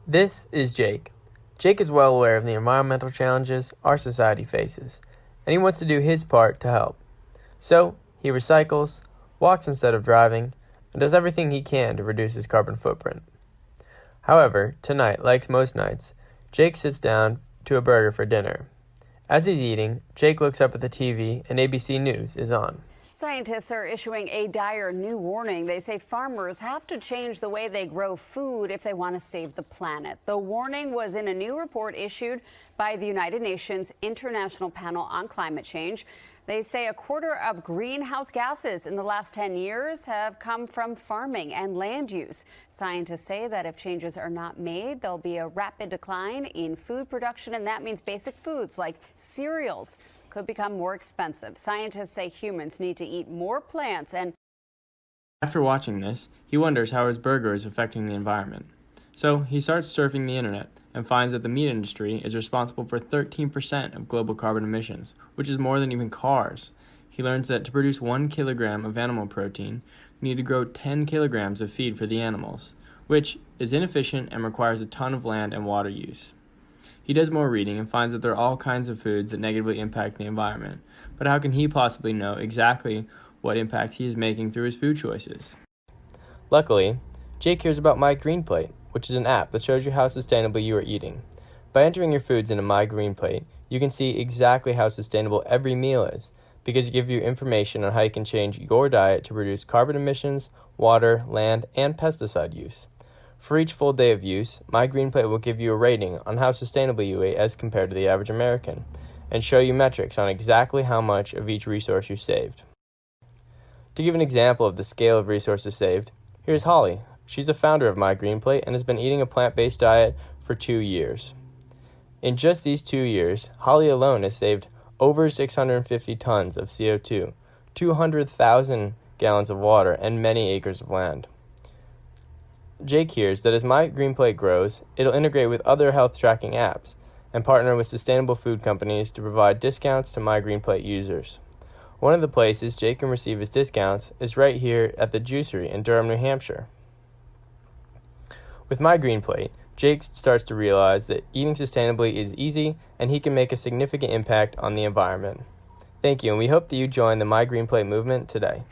This is Jake. Jake is well aware of the environmental challenges our society faces, and he wants to do his part to help. So, he recycles, walks instead of driving, and does everything he can to reduce his carbon footprint. However, tonight, like most nights, Jake sits down to a burger for dinner. As he's eating, Jake looks up at the TV and ABC News is on. Scientists are issuing a dire new warning. They say farmers have to change the way they grow food if they want to save the planet. The warning was in a new report issued by the United Nations International Panel on Climate Change. They say a quarter of greenhouse gases in the last 10 years have come from farming and land use. Scientists say that if changes are not made, there'll be a rapid decline in food production, and that means basic foods like cereals could become more expensive. Scientists say humans need to eat more plants and... After watching this, he wonders how his burger is affecting the environment. So he starts surfing the internet and finds that the meat industry is responsible for 13% of global carbon emissions, which is more than even cars. He learns that to produce 1 kilogram of animal protein, you need to grow 10 kilograms of feed for the animals, which is inefficient and requires a ton of land and water use. He does more reading and finds that there are all kinds of foods that negatively impact the environment, but how can he possibly know exactly what impacts he is making through his food choices? Luckily, Jake hears about MyGreenPlate, which is an app that shows you how sustainably you are eating. By entering your foods into MyGreenPlate, you can see exactly how sustainable every meal is, because it gives you information on how you can change your diet to reduce carbon emissions, water, land, and pesticide use. For each full day of use, MyGreenPlate will give you a rating on how sustainably you ate as compared to the average American, and show you metrics on exactly how much of each resource you saved. To give an example of the scale of resources saved, here's Holly. She's the founder of MyGreenPlate and has been eating a plant-based diet for 2 years. In just these 2 years, Holly alone has saved over 650 tons of CO2, 200,000 gallons of water, and many acres of land. Jake hears that as MyGreenPlate grows, it'll integrate with other health tracking apps and partner with sustainable food companies to provide discounts to MyGreenPlate users. One of the places Jake can receive his discounts is right here at the Juicery in Durham, New Hampshire. With MyGreenPlate, Jake starts to realize that eating sustainably is easy and he can make a significant impact on the environment. Thank you, and we hope that you join the MyGreenPlate movement today.